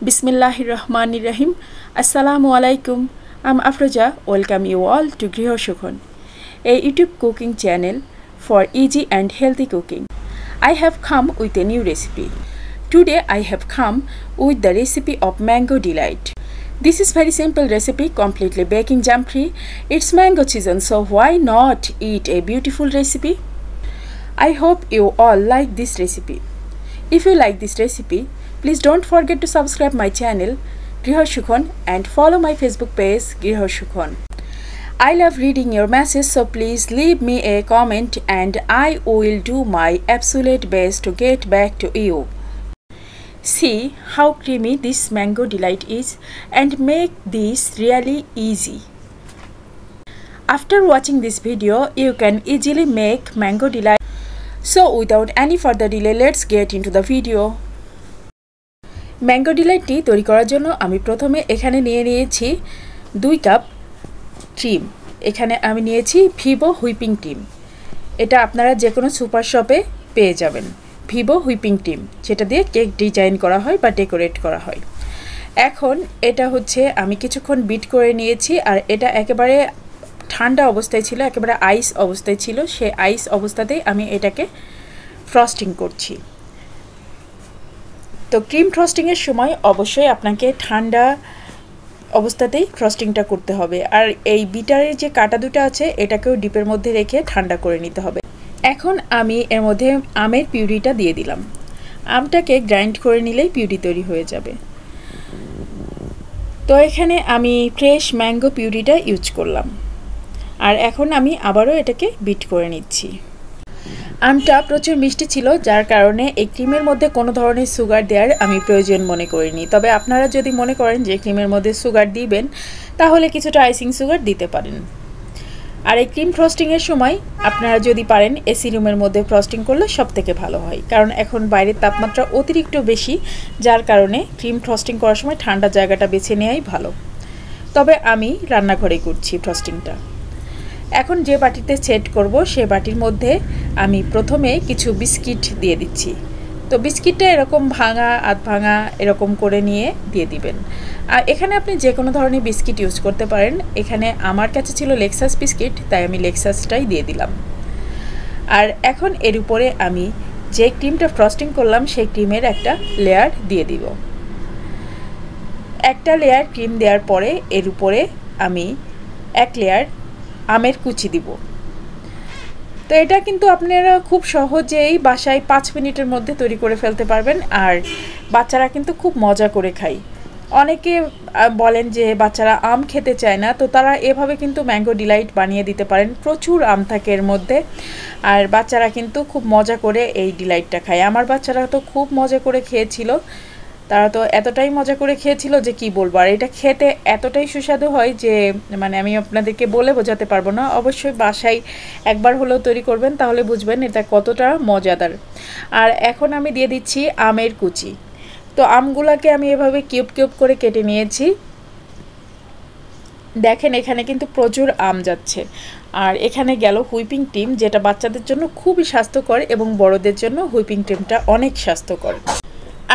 Bismillahirrahmanirrahim. Assalamu alaikum. I'm Afroja. Welcome you all to Griho Sukhon, a YouTube cooking channel for easy and healthy cooking. I have come with a new recipe. Today I have come with the recipe of Mango Delight. This is very simple recipe, completely baking jam free. It's mango season, so why not eat a beautiful recipe? I hope you all like this recipe. If you like this recipe, please don't forget to subscribe my channel Griho Sukhon and follow my Facebook page Griho Sukhon. I love reading your messages, so please leave me a comment and I will do my absolute best to get back to you. See how creamy this Mango Delight is and make this really easy. After watching this video, you can easily make Mango Delight. So without any further delay, let's get into the video. Mango ডিলাইটটি তৈরি করার জন্য আমি প্রথমে এখানে নিয়েছি 2 cup cream. এখানে আমি নিয়েছি ভিভো হুইপিং ক্রিম। এটা আপনারা যে কোনো সুপার শপে পেয়ে যাবেন। ভিভো হুইপিং ক্রিম, যেটা দিয়ে কেক ডিজাইন করা হয় বা ডেকোরেট করা হয়। এখন এটা হচ্ছে আমি কিছুক্ষণ বিট করে নিয়েছি, আর এটা একেবারে ঠান্ডা অবস্থায় ছিল, একেবারে আইস অবস্থায় ছিল। সেই আইস অবস্থাতেই আমি এটাকে ফ্রস্টিং করছি। তো ক্রিম ফ্রস্টিংয়ের সময় অবশ্যই আপনাকে ঠান্ডা অবস্থাতেই ফ্রস্টিংটা করতে হবে, আর এই বিটারের যে কাটা দুটো আছে এটাকেও ডিপের মধ্যে রেখে ঠান্ডা করে নিতে হবে। এখন আমি এর মধ্যে আমের পিউরিটা দিয়ে দিলাম। আমটাকে গ্রাইন্ড করে নিলেই পিউরি তৈরি হয়ে যাবে। তো এখানে আমি ফ্রেশ ম্যাঙ্গো পিউরিটা ইউজ করলাম, আর এখন আমি আবারও এটাকে বিট করে নিচ্ছি। আমটা প্রচুর মিষ্টি ছিল, যার কারণে এই ক্রিমের মধ্যে কোনো ধরনের সুগার দেওয়ার আমি প্রয়োজন মনে করিনি। তবে আপনারা যদি মনে করেন যে ক্রিমের মধ্যে সুগার দিবেন, তাহলে কিছুটা আইসিং সুগার দিতে পারেন। আর এই ক্রিম ফ্রস্টিংয়ের সময় আপনারা যদি পারেন এসি রুমের মধ্যে ফ্রস্টিং করলে সবথেকে ভালো হয়, কারণ এখন বাইরের তাপমাত্রা অতিরিক্ত বেশি, যার কারণে ক্রিম ফ্রস্টিং করার সময় ঠান্ডা জায়গাটা বেছে নেওয়াই ভালো। তবে আমি রান্নাঘরে করছি ফ্রস্টিংটা। এখন যে বাটিতে সেট করব সে বাটির মধ্যে আমি প্রথমে কিছু বিস্কিট দিয়ে দিচ্ছি। তো বিস্কিটটা এরকম ভাঙা আধ ভাঙা এরকম করে নিয়ে দিয়ে দিবেন। আর এখানে আপনি যে কোনো ধরনের বিস্কিট ইউজ করতে পারেন। এখানে আমার কাছে ছিল লেক্সাস বিস্কিট, তাই আমি লেক্সাসটাই দিয়ে দিলাম। আর এখন এর উপরে আমি যে ক্রিমটা ফ্রস্টিং করলাম সেই ক্রিমের একটা লেয়ার দিয়ে দিব। একটা লেয়ার ক্রিম দেওয়ার পরে এর উপরে আমি এক লেয়ার আমের কুচি দিব। তো এটা কিন্তু আপনারা খুব সহজেই বাসায় 5 মিনিটের মধ্যে তৈরি করে ফেলতে পারবেন, আর বাচ্চারা কিন্তু খুব মজা করে খায়। অনেকে বলেন যে বাচ্চারা আম খেতে চায় না, তো তারা এভাবে কিন্তু ম্যাঙ্গো ডিলাইট বানিয়ে দিতে পারেন। প্রচুর আম থাকে এর মধ্যে, আর বাচ্চারা কিন্তু খুব মজা করে এই ডিলাইটটা খায়। আমার বাচ্চারা তো খুব মজা করে খেয়েছিল, তারা তো এতটাই মজা করে খেয়েছিল যে কি বলবো। আর এটা খেতে এতটাই সুস্বাদু হয় যে মানে আমি আপনাদেরকে বলে বোঝাতে পারবো না। অবশ্যই বাসায় একবার হলেও তৈরি করবেন, তাহলে বুঝবেন এটা কতটা মজাদার। আর এখন আমি দিয়ে দিচ্ছি আমের কুচি। তো আমগুলোকে আমি এভাবে কিউব কিউব করে কেটে নিয়েছি। দেখেন এখানে কিন্তু প্রচুর আম যাচ্ছে। আর এখানে গেল হুইপিং ক্রিম, যেটা বাচ্চাদের জন্য খুবই স্বাস্থ্যকর এবং বড়দের জন্য হুইপিং ক্রিমটা অনেক স্বাস্থ্যকর।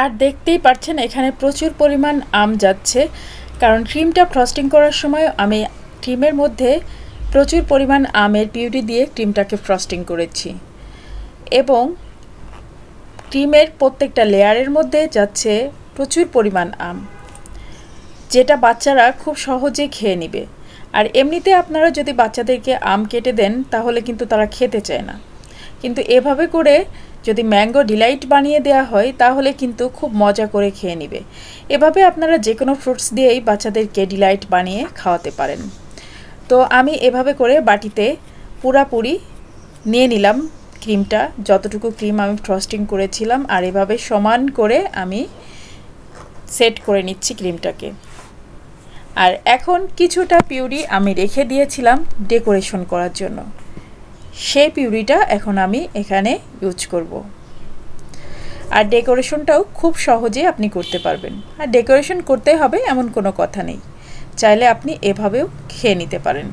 আর দেখতেই পাচ্ছেন এখানে প্রচুর পরিমাণ আম যাচ্ছে, কারণ ক্রিমটা ফ্রস্টিং করার সময় আমি ক্রিমের মধ্যে প্রচুর পরিমাণ আমের পিউরি দিয়ে ক্রিমটাকে ফ্রস্টিং করেছি, এবং ক্রিমের প্রত্যেকটা লেয়ারের মধ্যে যাচ্ছে প্রচুর পরিমাণ আম, যেটা বাচ্চারা খুব সহজে খেয়ে নেবে। আর এমনিতে আপনারা যদি বাচ্চাদেরকে আম কেটে দেন তাহলে কিন্তু তারা খেতে চায় না, কিন্তু এভাবে করে যদি ম্যাঙ্গো ডিলাইট বানিয়ে দেওয়া হয় তাহলে কিন্তু খুব মজা করে খেয়ে নেবে। এভাবে আপনারা যে কোনো ফ্রুটস দিয়েই বাচ্চাদেরকে ডিলাইট বানিয়ে খাওয়াতে পারেন। তো আমি এভাবে করে বাটিতে পুরাপুরি নিয়ে নিলাম ক্রিমটা, যতটুকু ক্রিম আমি ফ্রস্টিং করেছিলাম, আর এভাবে সমান করে আমি সেট করে নিচ্ছি ক্রিমটাকে। আর এখন কিছুটা পিউরি আমি রেখে দিয়েছিলাম ডেকোরেশন করার জন্য, সেই পিউরিটা এখন আমি এখানে ইউজ করব। আর ডেকোরেশনটাও খুব সহজে আপনি করতে পারবেন। আর ডেকোরেশন করতে হবে এমন কোনো কথা নেই, চাইলে আপনি এভাবেও খেয়ে নিতে পারেন।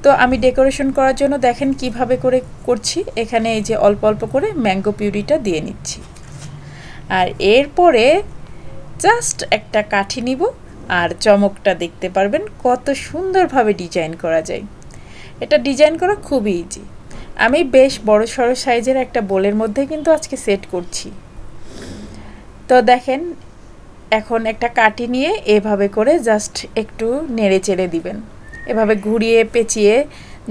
তো আমি ডেকোরেশন করার জন্য দেখেন কিভাবে করে করছি। এখানে এই যে অল্প অল্প করে ম্যাঙ্গো পিউরিটা দিয়ে নিচ্ছি। আর এরপরে জাস্ট একটা কাঠি নিব আর চমকটা দেখতে পারবেন কত সুন্দরভাবে ডিজাইন করা যায়। এটা ডিজাইন করা খুবই ইজি। আমি বেশ বড় সড়ো সাইজের একটা বোলের মধ্যে কিন্তু আজকে সেট করছি। তো দেখেন এখন একটা কাঠি নিয়ে এভাবে করে জাস্ট একটু নেড়ে চেড়ে দিবেন, এভাবে ঘুরিয়ে পেঁচিয়ে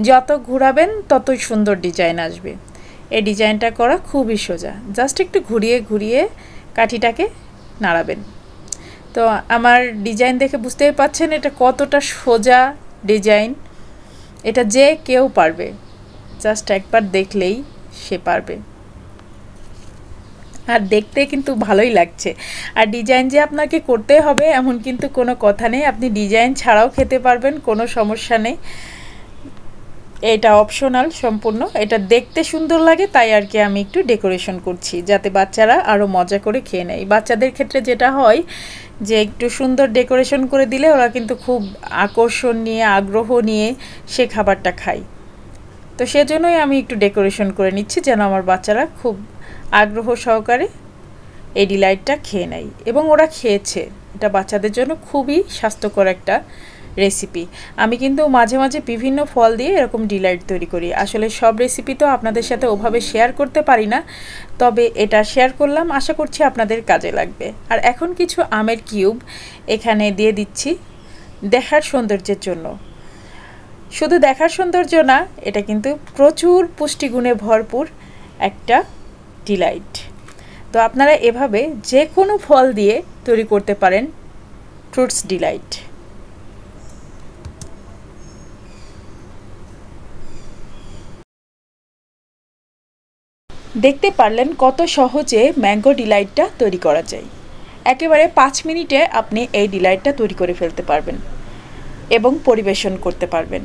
যত ঘোরাবেন ততই সুন্দর ডিজাইন আসবে। এই ডিজাইনটা করা খুবই সোজা, জাস্ট একটু ঘুরিয়ে ঘুরিয়ে কাঠিটাকে নাড়াবেন। তো আমার ডিজাইন দেখে বুঝতেই পাচ্ছেন এটা কতটা সোজা ডিজাইন। এটা যে কেউ পারবে, জাস্ট একবার দেখলেই সে পারবে। আর দেখতে কিন্তু ভালোই লাগছে। আর ডিজাইন যে আপনাকে করতে হবে এমন কিন্তু কোনো কথা নেই, আপনি ডিজাইন ছাড়াও খেতে পারবেন, কোনো সমস্যা নেই। এটা অপশনাল সম্পূর্ণ। এটা দেখতে সুন্দর লাগে তাই আর কি আমি একটু ডেকোরেশন করছি, যাতে বাচ্চারা আরও মজা করে খেয়ে নেয়। বাচ্চাদের ক্ষেত্রে যেটা হয় যে একটু সুন্দর ডেকোরেশন করে দিলে ওরা কিন্তু খুব আকর্ষণ নিয়ে আগ্রহ নিয়ে সে খাবারটা খায়। তো সেজন্যই আমি একটু ডেকোরেশন করে নিচ্ছি যেন আমার বাচ্চারা খুব আগ্রহ সহকারে এই ডিলাইটটা খেয়ে নেয়। এবং ওরা খেয়েছে। এটা বাচ্চাদের জন্য খুবই স্বাস্থ্যকর একটা রেসিপি। আমি কিন্তু মাঝে মাঝে বিভিন্ন ফল দিয়ে এরকম ডিলাইট তৈরি করি। আসলে সব রেসিপি তো আপনাদের সাথে ওভাবে শেয়ার করতে পারি না, তবে এটা শেয়ার করলাম, আশা করছি আপনাদের কাজে লাগবে। আর এখন কিছু আমের কিউব এখানে দিয়ে দিচ্ছি দেখার সৌন্দর্যের জন্য। শুধু দেখার সৌন্দর্য না, এটা কিন্তু প্রচুর পুষ্টিগুণে ভরপুর একটা ডিলাইট। তো আপনারা এভাবে যে কোনো ফল দিয়ে তৈরি করতে পারেন ফ্রুটস ডিলাইট। দেখতে পারলেন কত সহজে ম্যাঙ্গো ডিলাইটটা তৈরি করা যায়। একেবারে 5 মিনিটে আপনি এই ডিলাইটটা তৈরি করে ফেলতে পারবেন এবং পরিবেশন করতে পারবেন।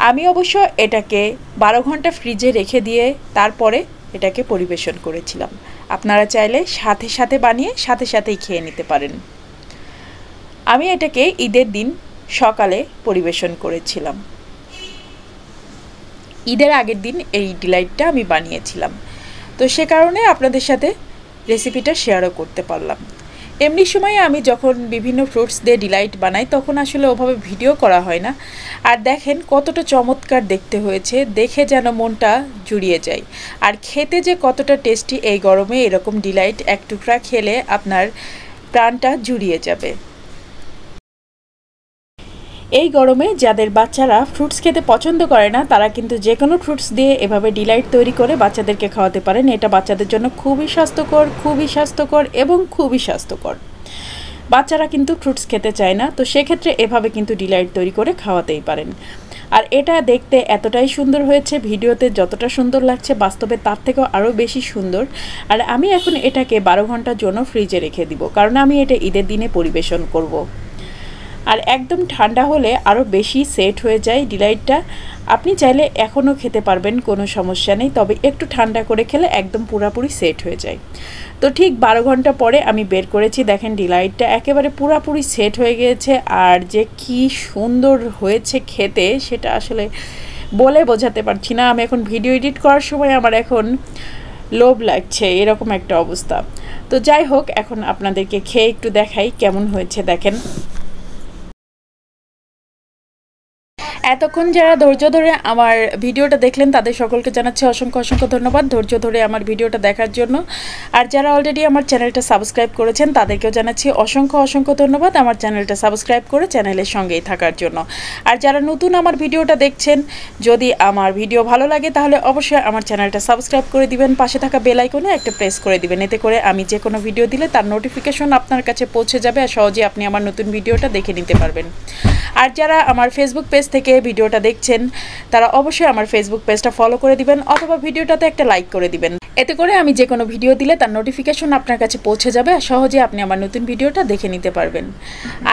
আমি অবশ্য এটাকে 12 ঘন্টা ফ্রিজে রেখে দিয়ে তারপরে এটাকে পরিবেশন করেছিলাম। আপনারা চাইলে সাথে সাথে বানিয়ে সাথে সাথেই খেয়ে নিতে পারেন। আমি এটাকে ঈদের দিন সকালে পরিবেশন করেছিলাম। ঈদের আগের দিন এই ডিলাইটটা আমি বানিয়েছিলাম, তো সে কারণে আপনাদের সাথে রেসিপিটা শেয়ারও করতে পারলাম। এমনি সময় আমি যখন বিভিন্ন ফ্রুটস দিয়ে ডিলাইট বানাই তখন আসলে ওভাবে ভিডিও করা হয় না। আর দেখেন কতটা চমৎকার দেখতে হয়েছে, দেখে যেন মনটা জুড়িয়ে যায়। আর খেতে যে কতটা টেস্টি, এই গরমে এরকম ডিলাইট এক টুকরা খেলে আপনার প্রাণটা জুড়িয়ে যাবে। এই গরমে যাদের বাচ্চারা ফ্রুটস খেতে পছন্দ করে না তারা কিন্তু যে কোনো ফ্রুটস দিয়ে এভাবে ডিলাইট তৈরি করে বাচ্চাদেরকে খাওয়াতে পারেন। এটা বাচ্চাদের জন্য খুবই স্বাস্থ্যকর এবং খুবই স্বাস্থ্যকর। বাচ্চারা কিন্তু ফ্রুটস খেতে চায় না, তো সেক্ষেত্রে এভাবে কিন্তু ডিলাইট তৈরি করে খাওয়াতেই পারেন। আর এটা দেখতে এতটাই সুন্দর হয়েছে, ভিডিওতে যতটা সুন্দর লাগছে বাস্তবে তার থেকেও আরও বেশি সুন্দর। আর আমি এখন এটাকে 12 ঘন্টার জন্য ফ্রিজে রেখে দিব, কারণ আমি এটা ঈদের দিনে পরিবেশন করব। আর একদম ঠান্ডা হলে আরও বেশি সেট হয়ে যায় ডিলাইটটা। আপনি চাইলে এখনও খেতে পারবেন, কোনো সমস্যা নেই, তবে একটু ঠান্ডা করে খেলে একদম পুরোপুরি সেট হয়ে যায়। তো ঠিক 12 ঘন্টা পরে আমি বের করেছি, দেখেন ডিলাইটটা একেবারে পুরোপুরি সেট হয়ে গিয়েছে। আর যে কি সুন্দর হয়েছে খেতে সেটা আসলে বলে বোঝাতে পারছি না। আমি এখন ভিডিও এডিট করার সময় আমার এখন লোভ লাগছে, এরকম একটা অবস্থা। তো যাই হোক, এখন আপনাদেরকে খেয়ে একটু দেখাই কেমন হয়েছে। দেখেন এতক্ষণ যারা ধৈর্য ধরে আমার ভিডিওটা দেখলেন তাদের সকলকে জানাচ্ছি অসংখ্য ধন্যবাদ ধৈর্য ধরে আমার ভিডিওটা দেখার জন্য। আর যারা অলরেডি আমার চ্যানেলটা সাবস্ক্রাইব করেছেন তাদেরকেও জানাচ্ছি অসংখ্য ধন্যবাদ আমার চ্যানেলটা সাবস্ক্রাইব করে চ্যানেলের সঙ্গেই থাকার জন্য। আর যারা নতুন আমার ভিডিওটা দেখছেন, যদি আমার ভিডিও ভালো লাগে তাহলে অবশ্যই আমার চ্যানেলটা সাবস্ক্রাইব করে দিবেন, পাশে থাকা বেল আইকনে একটা প্রেস করে দিবেন। এতে করে আমি যে কোনো ভিডিও দিলে তার নোটিফিকেশন আপনার কাছে পৌঁছে যাবে আর সহজেই আপনি আমার নতুন ভিডিওটা দেখে নিতে পারবেন। আর যারা আমার ফেসবুক পেজ থেকে ভিডিওটা দেখছেন তারা অবশ্যই আমার ফেসবুক পেজটা ফলো করে দিবেন অথবা ভিডিওটাতে একটা লাইক করে দিবেন। এতে করে আমি যে কোনো ভিডিও দিলে তার নোটিফিকেশন আপনার কাছে পৌঁছে যাবে আর সহজে আপনি আমার নতুন ভিডিওটা দেখে নিতে পারবেন।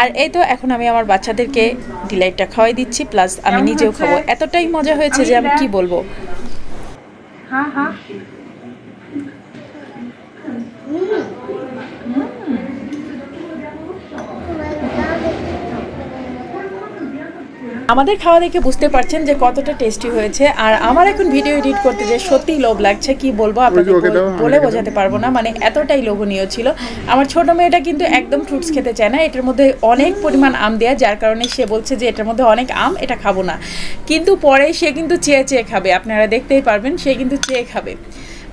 আর এই তো এখন আমি আমার বাচ্চাদেরকে ডিলাইটটা খাওয়াই দিচ্ছি, প্লাস আমি নিজেও খাবো। এতটাই মজা হয়েছে যে আমি কি বলবো। হ্যাঁ হ্যাঁ আমাদের খাওয়া দেখে বুঝতে পারছেন যে কতটা টেস্টি হয়েছে। আর আমার এখন ভিডিও এডিট করতে যে সত্যিই লোভ লাগছে, কি বলবো আপনাদের বলে বোঝাতে পারবো না, মানে এতটাই লোভনীয় ছিল। আমার ছোট মেয়েটা কিন্তু একদম ফ্রুটস খেতে চায় না, এটার মধ্যে অনেক পরিমাণ আম দেয়া, যার কারণে সে বলছে যে এটার মধ্যে অনেক আম, এটা খাবো না। কিন্তু পরে সে কিন্তু চেয়ে চেয়ে খাবে, আপনারা দেখতেই পারবেন, সে কিন্তু চেয়ে খাবে,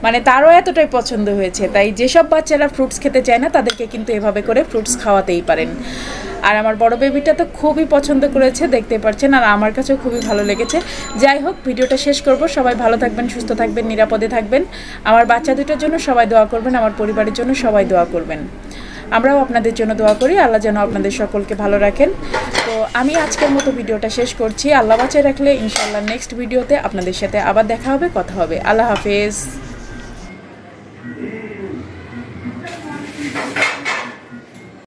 মানে তারও এতটাই পছন্দ হয়েছে। তাই যেসব বাচ্চারা ফ্রুটস খেতে চায় না তাদেরকে কিন্তু এভাবে করে ফ্রুটস খাওয়াতেই পারেন। আর আমার বড় বেবিটা তো খুবই পছন্দ করেছে, দেখতে পাচ্ছেন, আর আমার কাছেও খুবই ভালো লেগেছে। যাই হোক, ভিডিওটা শেষ করব। সবাই ভালো থাকবেন, সুস্থ থাকবেন, নিরাপদে থাকবেন। আমার বাচ্চা দুটোর জন্য সবাই দোয়া করবেন, আমার পরিবারের জন্য সবাই দোয়া করবেন। আমরাও আপনাদের জন্য দোয়া করি, আল্লাহ যেন আপনাদের সকলকে ভালো রাখেন। তো আমি আজকের মতো ভিডিওটা শেষ করছি। আল্লাহ বাঁচিয়ে রাখলে ইনশাআল্লাহ নেক্সট ভিডিওতে আপনাদের সাথে আবার দেখা হবে, কথা হবে। আল্লাহ হাফেজ।